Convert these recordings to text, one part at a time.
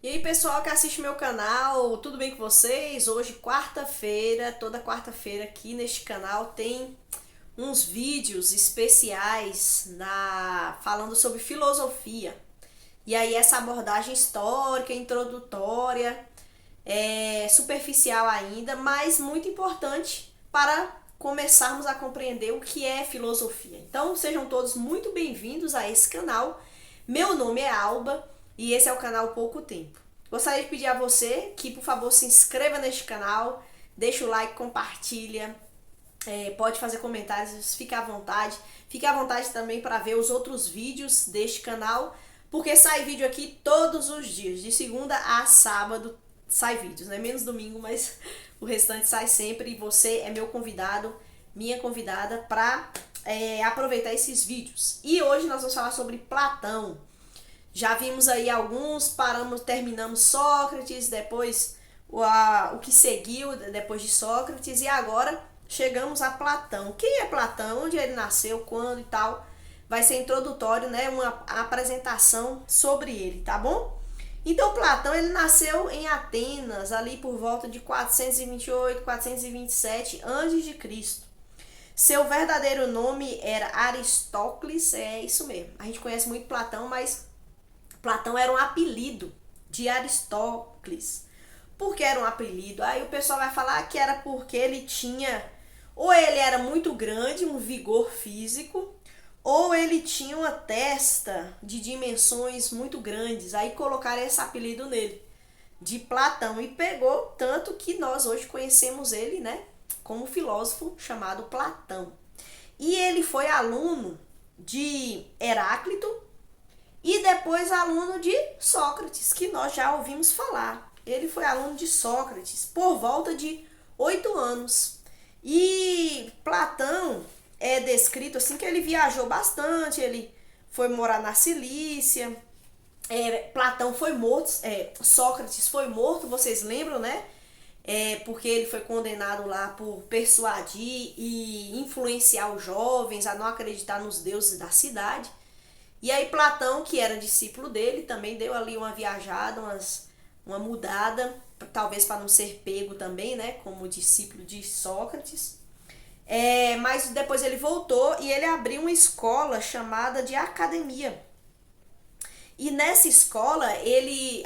E aí, pessoal que assiste meu canal, tudo bem com vocês? Hoje, quarta-feira, toda quarta-feira aqui neste canal tem uns vídeos especiais falando sobre filosofia. E aí essa abordagem histórica, introdutória, superficial ainda, mas muito importante para começarmos a compreender o que é filosofia. Então, sejam todos muito bem-vindos a esse canal. Meu nome é Alba e esse é o canal Pouco Tempo. Gostaria de pedir a você que, por favor, se inscreva neste canal, deixa o like, compartilha, pode fazer comentários, fique à vontade. Fique à vontade também para ver os outros vídeos deste canal, porque sai vídeo aqui todos os dias, de segunda a sábado sai vídeos, né? Menos domingo, mas o restante sai sempre e você é meu convidado, minha convidada para aproveitar esses vídeos. E hoje nós vamos falar sobre Platão. Já vimos aí alguns, terminamos Sócrates, depois o que seguiu depois de Sócrates, e agora chegamos a Platão. Quem é Platão? Onde ele nasceu, quando e tal. Vai ser introdutório, né? Uma apresentação sobre ele, tá bom? Então Platão ele nasceu em Atenas, ali por volta de 428, 427 a.C. Seu verdadeiro nome era Aristócles, é isso mesmo. A gente conhece muito Platão, mas Platão era um apelido de Aristócles. Por que era um apelido? Aí o pessoal vai falar que era porque ele tinha, ou ele era muito grande, um vigor físico, ou ele tinha uma testa de dimensões muito grandes. Aí colocaram esse apelido nele, de Platão, e pegou tanto que nós hoje conhecemos ele, né, como filósofo chamado Platão. E ele foi aluno de Heráclito e depois aluno de Sócrates, que nós já ouvimos falar. Ele foi aluno de Sócrates por volta de 8 anos. E Platão é descrito assim que ele viajou bastante, ele foi morar na Cilícia. Platão foi morto, Sócrates foi morto, vocês lembram, né? Porque ele foi condenado lá por persuadir e influenciar os jovens a não acreditar nos deuses da cidade. E aí Platão, que era discípulo dele, também deu ali uma viajada, uma mudada, talvez para não ser pego também, né, como discípulo de Sócrates. Mas depois ele voltou e ele abriu uma escola chamada de Academia. E nessa escola ele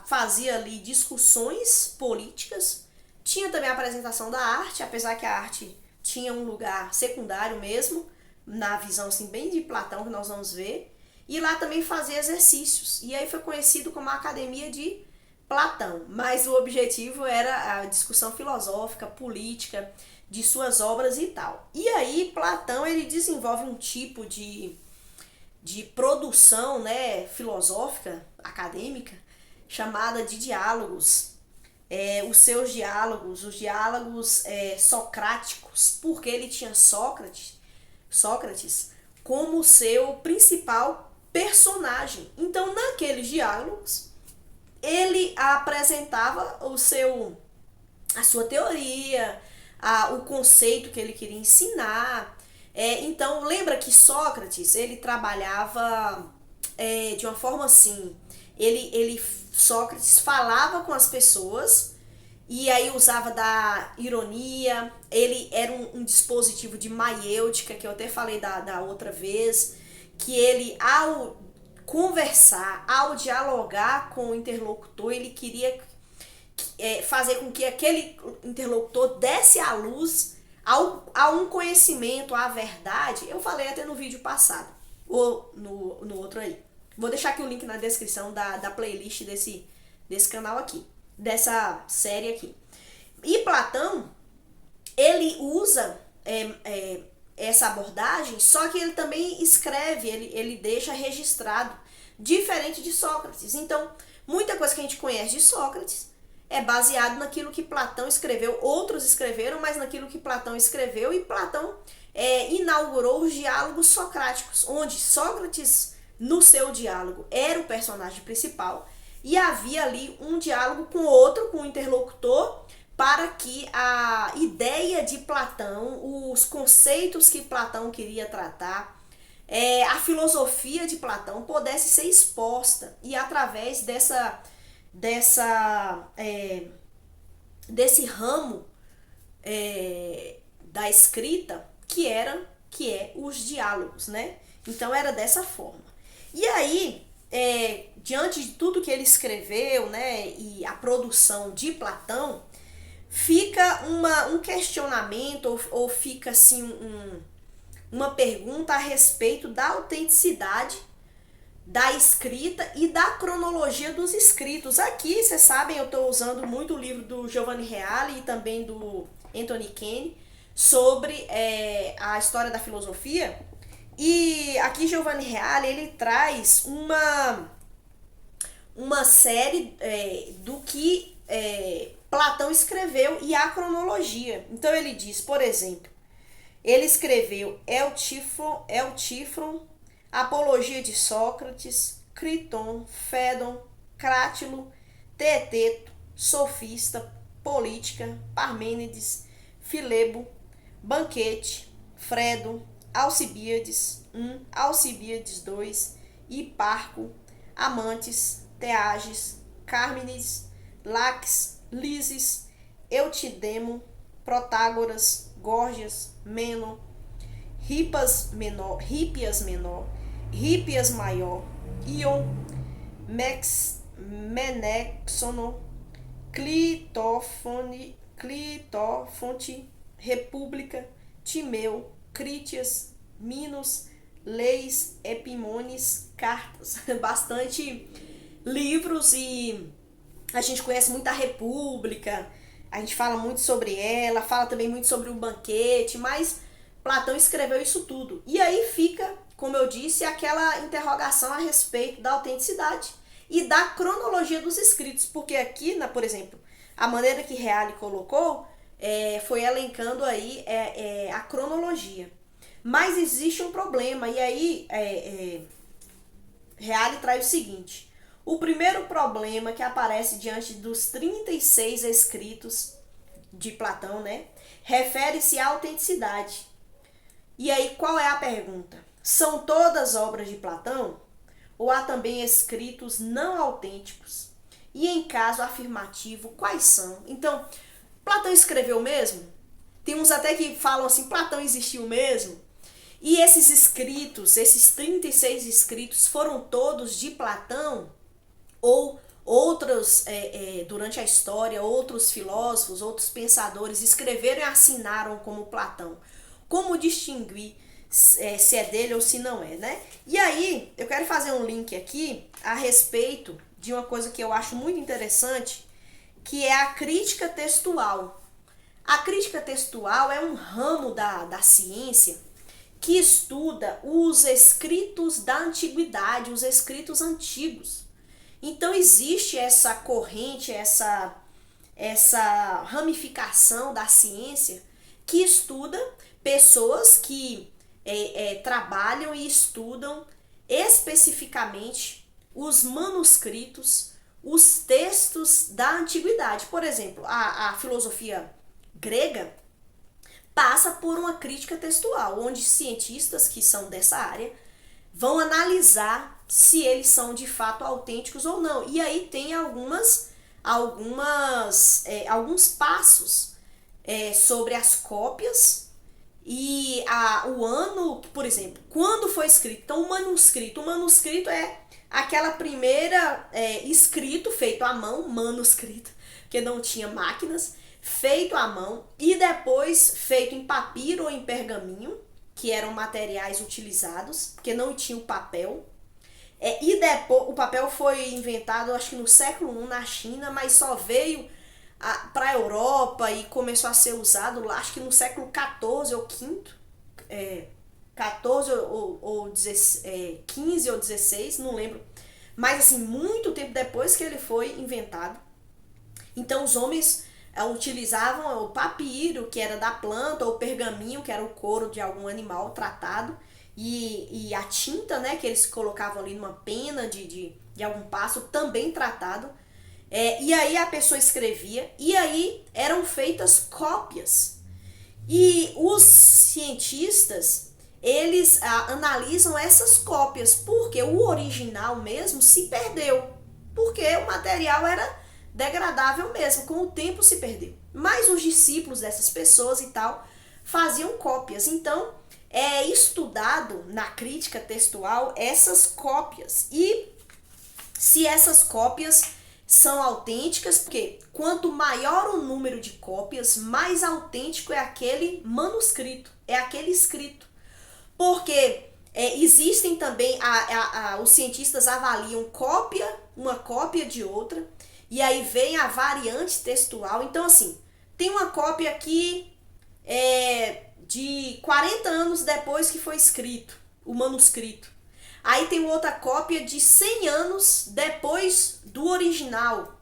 fazia ali discussões políticas, tinha também a apresentação da arte, apesar que a arte tinha um lugar secundário mesmo, na visão assim, bem de Platão que nós vamos ver. E lá também fazia exercícios. E aí foi conhecido como a Academia de Platão. Mas o objetivo era a discussão filosófica, política, de suas obras e tal. E aí Platão ele desenvolve um tipo de produção, né, filosófica, acadêmica, chamada de diálogos. Os diálogos socráticos, porque ele tinha Sócrates como seu principal personagem. Então, naqueles diálogos, ele apresentava a sua teoria, o conceito que ele queria ensinar. Então, lembra que Sócrates, ele trabalhava de uma forma assim, Sócrates falava com as pessoas e aí usava da ironia, ele era um dispositivo de maiêutica, que eu até falei da outra vez, que ele, ao conversar, ao dialogar com o interlocutor, ele queria fazer com que aquele interlocutor desse à luz a um conhecimento, à verdade. Eu falei até no vídeo passado, ou no outro aí. Vou deixar aqui o link na descrição da playlist desse canal aqui, dessa série aqui. E Platão, ele usa essa abordagem, só que ele também escreve, ele deixa registrado, diferente de Sócrates. Então, muita coisa que a gente conhece de Sócrates é baseado naquilo que Platão escreveu, outros escreveram, mas naquilo que Platão escreveu, e Platão inaugurou os diálogos socráticos, onde Sócrates, no seu diálogo, era o personagem principal, e havia ali um diálogo com outro, com o interlocutor, para que a ideia de Platão, os conceitos que Platão queria tratar, a filosofia de Platão pudesse ser exposta, e através desse ramo da escrita que é os diálogos, né? Então era dessa forma. E aí, diante de tudo que ele escreveu, né, e a produção de Platão, fica um questionamento ou fica assim uma pergunta a respeito da autenticidade da escrita e da cronologia dos escritos. Aqui, vocês sabem, eu estou usando muito o livro do Giovanni Reale e também do Anthony Kenny sobre a história da filosofia. E aqui Giovanni Reale, ele traz uma série do que Platão escreveu e a cronologia. Então ele diz, por exemplo, ele escreveu Eutífron, Apologia de Sócrates, Criton, Fédon, Crátilo, Teeteto, Sofista, Política, Parmênides, Filebo, Banquete, Fredo, Alcibíades I, Alcibíades II, Hiparco, Amantes, Teages, Cármenes, Laques, Lises, Eutidemo, Protágoras, Górgias, Meno, Hippias menor, Hippias maior, Ion, Menexono, Clitofonte, República, Timeu, Critias, Minos, Leis, Epimones, Cartas. Bastante livros e a gente conhece muito a República, a gente fala muito sobre ela, fala também muito sobre o banquete, mas Platão escreveu isso tudo. E aí fica, como eu disse, aquela interrogação a respeito da autenticidade e da cronologia dos escritos, porque aqui, por exemplo, a maneira que Reale colocou foi elencando aí a cronologia. Mas existe um problema, e aí Reale traz o seguinte: o primeiro problema que aparece diante dos 36 escritos de Platão, né, refere-se à autenticidade. E aí, qual é a pergunta? São todas obras de Platão? Ou há também escritos não autênticos? E em caso afirmativo, quais são? Então, Platão escreveu mesmo? Tem uns até que falam assim, Platão existiu mesmo? E esses escritos, esses 36 escritos, foram todos de Platão? Ou outros, durante a história, outros filósofos, outros pensadores escreveram e assinaram como Platão? Como distinguir se é dele ou se não é, né? E aí, eu quero fazer um link aqui a respeito de uma coisa que eu acho muito interessante, que é a crítica textual. A crítica textual é um ramo da ciência que estuda os escritos da antiguidade, os escritos antigos. Então existe essa corrente, essa ramificação da ciência que estuda pessoas que trabalham e estudam especificamente os manuscritos, os textos da antiguidade. Por exemplo, a filosofia grega passa por uma crítica textual, onde cientistas que são dessa área vão analisar se eles são de fato autênticos ou não. E aí tem alguns passos sobre as cópias e o ano, por exemplo, quando foi escrito. Então, o manuscrito é aquela primeira escrito feito à mão, manuscrito, porque não tinha máquinas, feito à mão e depois feito em papiro ou em pergaminho, que eram materiais utilizados, porque não tinha o papel. E depois o papel foi inventado, acho que no século I na China, mas só veio para a Europa e começou a ser usado lá, acho que no século XIV ou V, 14 ou 15 ou 16, não lembro. Mas assim, muito tempo depois que ele foi inventado. Então os homens utilizavam o papiro, que era da planta, ou o pergaminho, que era o couro de algum animal tratado, e a tinta, né, que eles colocavam ali numa pena de algum pássaro, também tratado. E aí a pessoa escrevia, e aí eram feitas cópias. E os cientistas, eles analisam essas cópias, porque o original mesmo se perdeu. porque o material era degradável mesmo, com o tempo se perdeu. Mas os discípulos dessas pessoas e tal faziam cópias. Então, é estudado na crítica textual essas cópias. E se essas cópias são autênticas, porque quanto maior o número de cópias, mais autêntico é aquele manuscrito, é aquele escrito. Porque existem também, os cientistas avaliam uma cópia de outra, e aí vem a variante textual. Então, assim, tem uma cópia aqui de 40 anos depois que foi escrito, o manuscrito. Aí tem outra cópia de 100 anos depois do original.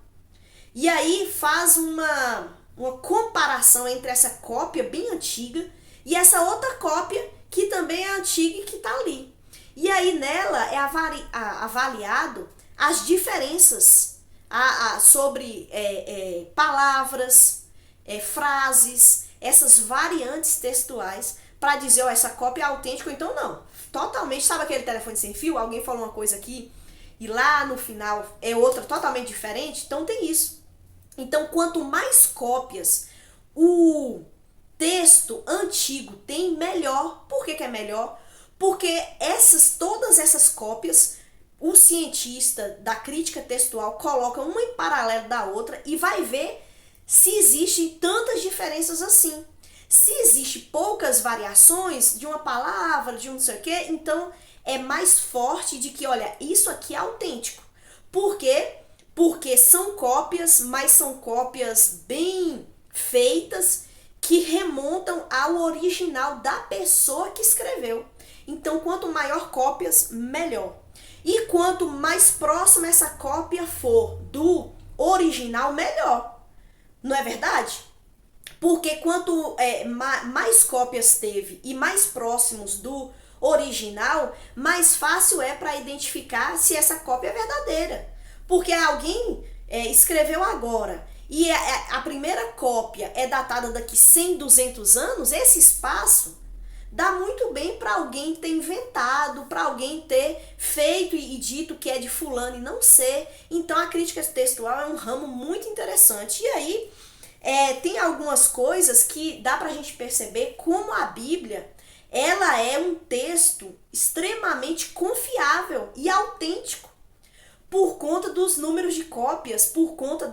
E aí faz uma comparação entre essa cópia bem antiga e essa outra cópia que também é antiga e que está ali. E aí nela é avaliado as diferenças sobre palavras, frases, essas variantes textuais, para dizer, essa cópia é autêntica ou então não. Totalmente, sabe aquele telefone sem fio? Alguém falou uma coisa aqui e lá no final é outra totalmente diferente? Então tem isso. Então, quanto mais cópias o texto antigo tem, melhor. Por que é melhor? Porque todas essas cópias, o cientista da crítica textual coloca uma em paralelo da outra e vai ver se existem tantas diferenças assim. Se existe poucas variações de uma palavra, de um não sei o quê, então é mais forte de que, olha, isso aqui é autêntico. Por quê? Porque são cópias, mas são cópias bem feitas que remontam ao original da pessoa que escreveu. Então, quanto maior cópias, melhor. E quanto mais próxima essa cópia for do original, melhor. Não é verdade? Porque quanto mais cópias teve e mais próximos do original, mais fácil é para identificar se essa cópia é verdadeira. Porque alguém escreveu agora e a primeira cópia é datada daqui 100, 200 anos, esse espaço dá muito bem para alguém ter inventado, para alguém ter feito e dito que é de fulano e não ser. Então a crítica textual é um ramo muito interessante. E aí tem algumas coisas que dá pra gente perceber como a Bíblia, ela é um texto extremamente confiável e autêntico por conta dos números de cópias, por conta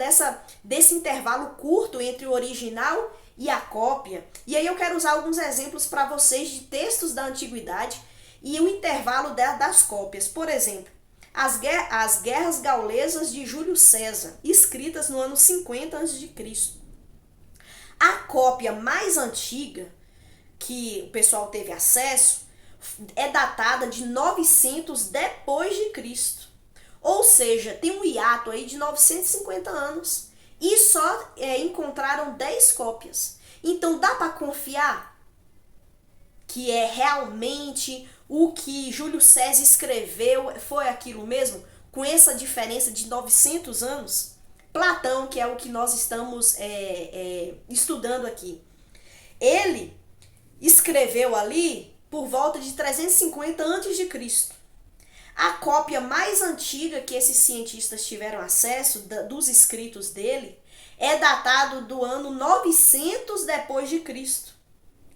desse intervalo curto entre o original e a cópia. E aí eu quero usar alguns exemplos para vocês de textos da antiguidade e o intervalo das cópias. Por exemplo, as guerras gaulesas de Júlio César, escritas no ano 50 a.C. A cópia mais antiga que o pessoal teve acesso é datada de 900 depois de Cristo. Ou seja, tem um hiato aí de 950 anos e só encontraram 10 cópias. Então dá para confiar que é realmente o que Júlio César escreveu foi aquilo mesmo, com essa diferença de 900 anos? Platão, que é o que nós estamos estudando aqui, ele escreveu ali por volta de 350 a.C. A cópia mais antiga que esses cientistas tiveram acesso dos escritos dele é datado do ano 900 depois de Cristo.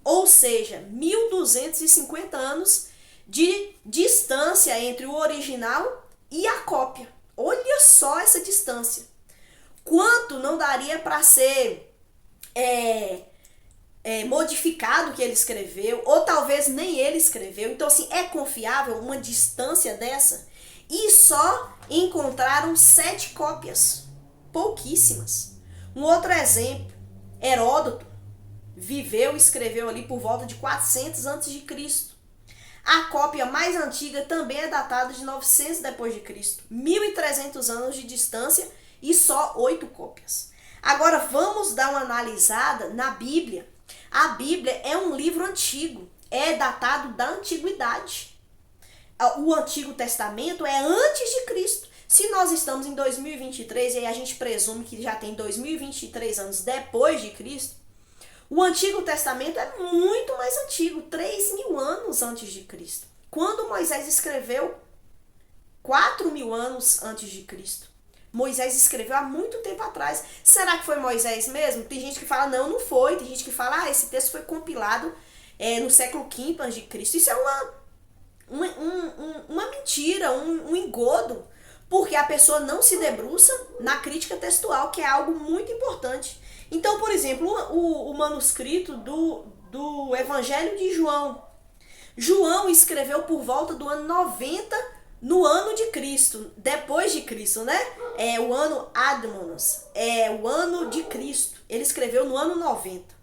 Ou seja, 1250 anos de distância entre o original e a cópia. Olha só essa distância. Quanto não daria para ser modificado o que ele escreveu, ou talvez nem ele escreveu. Então, assim, é confiável uma distância dessa? E só encontraram 7 cópias, pouquíssimas. Um outro exemplo, Heródoto viveu e escreveu ali por volta de 400 a.C. A cópia mais antiga também é datada de 900 depois de Cristo, 1300 anos de distância e só 8 cópias. Agora vamos dar uma analisada na Bíblia. A Bíblia é um livro antigo, é datado da antiguidade. O Antigo Testamento é antes de Cristo. Se nós estamos em 2023 e aí a gente presume que já tem 2023 anos depois de Cristo, o Antigo Testamento é muito mais antigo, 3.000 anos antes de Cristo. Quando Moisés escreveu, 4.000 anos antes de Cristo. Moisés escreveu há muito tempo atrás. Será que foi Moisés mesmo? Tem gente que fala, não, não foi. Tem gente que fala, esse texto foi compilado no século V a.C. Isso é uma mentira, um engodo, porque a pessoa não se debruça na crítica textual, que é algo muito importante. Então, por exemplo, o manuscrito do Evangelho de João. João escreveu por volta do ano 90, no ano de Cristo, depois de Cristo, né? É o ano Admonos, é o ano de Cristo. Ele escreveu no ano 90.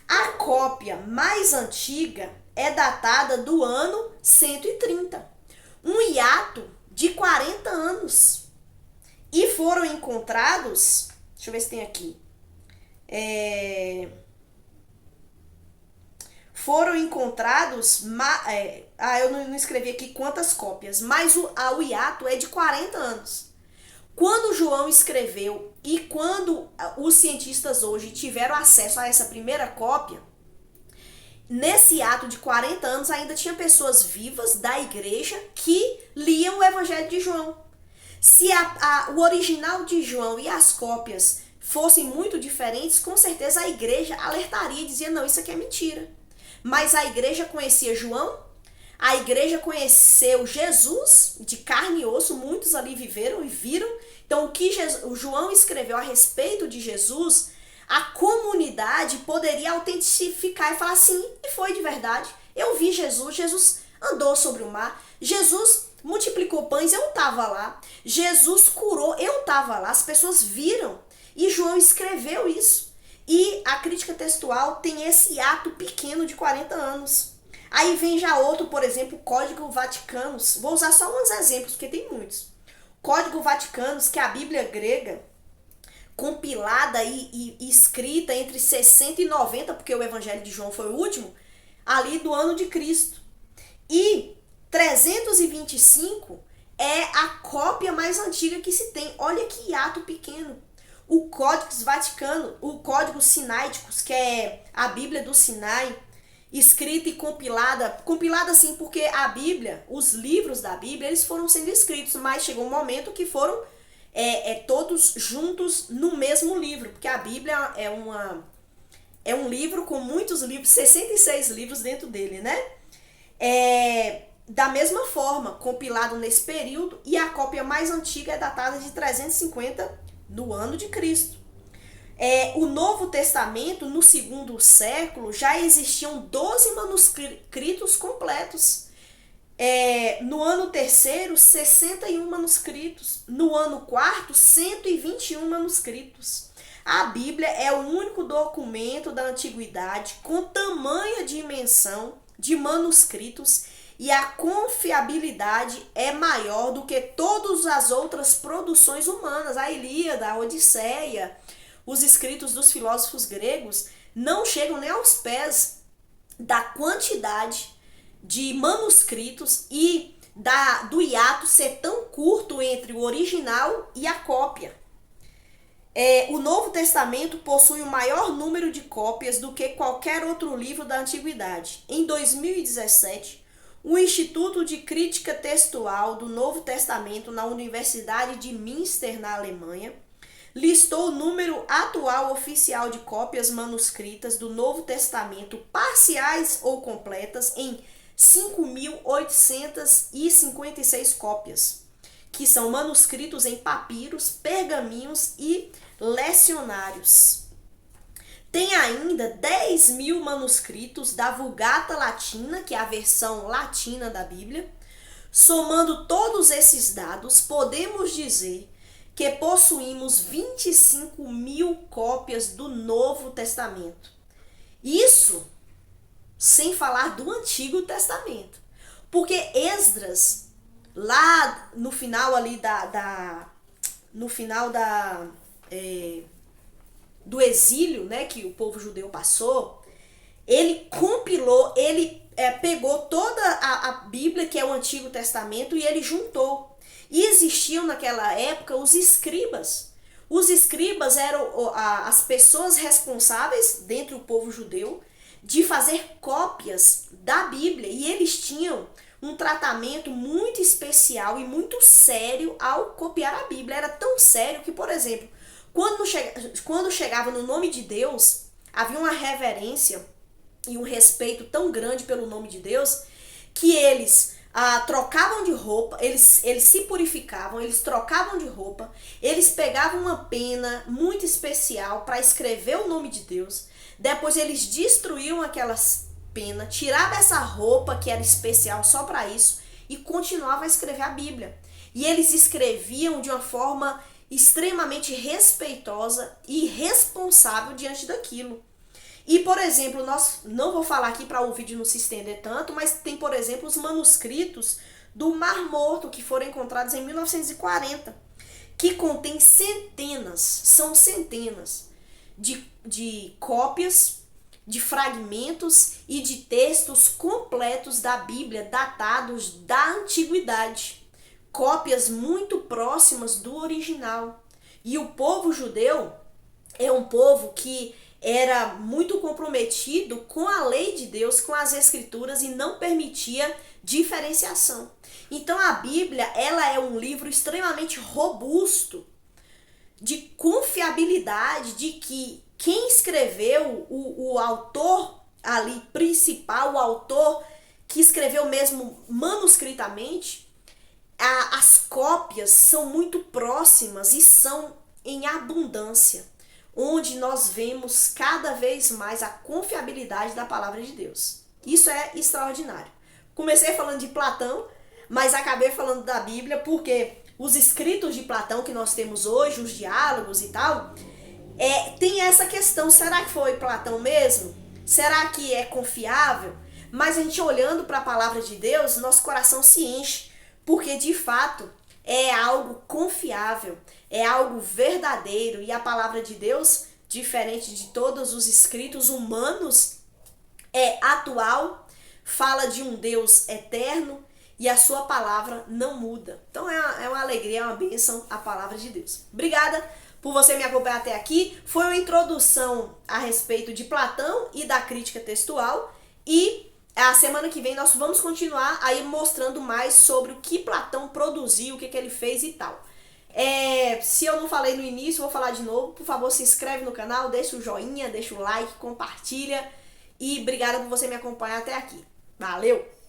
A cópia mais antiga é datada do ano 130. Um hiato de 40 anos. E foram encontrados, deixa eu ver se tem aqui, foram encontrados, eu não escrevi aqui quantas cópias, mas o hiato é de 40 anos. Quando João escreveu e quando os cientistas hoje tiveram acesso a essa primeira cópia, nesse ato de 40 anos ainda tinha pessoas vivas da igreja que liam o Evangelho de João. Se o original de João e as cópias fossem muito diferentes, com certeza a igreja alertaria e dizia, não, isso aqui é mentira. Mas a igreja conhecia João, a igreja conheceu Jesus de carne e osso, muitos ali viveram e viram. Então o que o João escreveu a respeito de Jesus, a comunidade poderia autentificar e falar assim, e foi de verdade. Eu vi Jesus, Jesus andou sobre o mar, Jesus multiplicou pães, eu estava lá. Jesus curou, eu estava lá, as pessoas viram. E João escreveu isso. E a crítica textual tem esse ato pequeno de 40 anos. Aí vem já outro, por exemplo, Código Vaticanus. Vou usar só uns exemplos, porque tem muitos. Código Vaticanus, que é a Bíblia grega, compilada e escrita entre 60 e 90, porque o Evangelho de João foi o último, ali do ano de Cristo. E 325 é a cópia mais antiga que se tem. Olha que hiato pequeno. O Código Vaticano, o Código Sinaíticos, que é a Bíblia do Sinai, escrita e compilada assim porque a Bíblia, os livros da Bíblia, eles foram sendo escritos, mas chegou um momento que foram todos juntos no mesmo livro, porque a Bíblia é um livro com muitos livros, 66 livros dentro dele, né? Da mesma forma, compilado nesse período, e a cópia mais antiga é datada de 350 no ano de Cristo. O Novo Testamento, no segundo século, já existiam 12 manuscritos completos. No ano terceiro, 61 manuscritos. No ano quarto, 121 manuscritos. A Bíblia é o único documento da antiguidade com tamanha dimensão de manuscritos e a confiabilidade é maior do que todas as outras produções humanas. A Ilíada, a Odisseia, os escritos dos filósofos gregos não chegam nem aos pés da quantidade de manuscritos e do hiato ser tão curto entre o original e a cópia. O Novo Testamento possui o maior número de cópias do que qualquer outro livro da antiguidade. Em 2017, o Instituto de Crítica Textual do Novo Testamento na Universidade de Münster, na Alemanha, listou o número atual oficial de cópias manuscritas do Novo Testamento, parciais ou completas, em 5.856 cópias, que são manuscritos em papiros, pergaminhos e lecionários. Tem ainda 10.000 manuscritos da Vulgata Latina, que é a versão latina da Bíblia. Somando todos esses dados, podemos dizer que possuímos 25.000 cópias do Novo Testamento. Isso sem falar do Antigo Testamento. Porque Esdras, lá no final ali do exílio, né, que o povo judeu passou, ele compilou, ele pegou toda a Bíblia, que é o Antigo Testamento, e ele juntou. E existiam naquela época os escribas. Os escribas eram as pessoas responsáveis, dentre o povo judeu, de fazer cópias da Bíblia. E eles tinham um tratamento muito especial e muito sério ao copiar a Bíblia. Era tão sério que, por exemplo, quando chegava no nome de Deus, havia uma reverência e um respeito tão grande pelo nome de Deus que eles trocavam de roupa, eles se purificavam, eles trocavam de roupa, eles pegavam uma pena muito especial para escrever o nome de Deus, depois eles destruíam aquelas penas, tiravam essa roupa que era especial só para isso e continuavam a escrever a Bíblia. E eles escreviam de uma forma extremamente respeitosa e responsável diante daquilo. E, por exemplo, nós não vou falar aqui para o vídeo não se estender tanto, mas tem, por exemplo, os manuscritos do Mar Morto que foram encontrados em 1940, que contém são centenas de cópias, de fragmentos e de textos completos da Bíblia, datados da antiguidade, cópias muito próximas do original. E o povo judeu é um povo que era muito comprometido com a lei de Deus, com as escrituras, e não permitia diferenciação. Então a Bíblia, ela é um livro extremamente robusto, de confiabilidade, de que quem escreveu, o autor ali principal, o autor que escreveu mesmo manuscritamente, as cópias são muito próximas e são em abundância, onde nós vemos cada vez mais a confiabilidade da palavra de Deus. Isso é extraordinário. Comecei falando de Platão, mas acabei falando da Bíblia porque os escritos de Platão que nós temos hoje, os diálogos e tal, tem essa questão, será que foi Platão mesmo? Será que é confiável? Mas a gente olhando para a palavra de Deus, nosso coração se enche, porque de fato é algo confiável, é algo verdadeiro, e a palavra de Deus, diferente de todos os escritos humanos, é atual, fala de um Deus eterno e a sua palavra não muda. Então é uma alegria, é uma bênção a palavra de Deus. Obrigada por você me acompanhar até aqui. Foi uma introdução a respeito de Platão e da crítica textual, e a semana que vem nós vamos continuar aí mostrando mais sobre o que Platão produziu, o que ele fez e tal. Se eu não falei no início, vou falar de novo. Por favor, se inscreve no canal, deixa o joinha, deixa o like, compartilha. E obrigada por você me acompanhar até aqui. Valeu!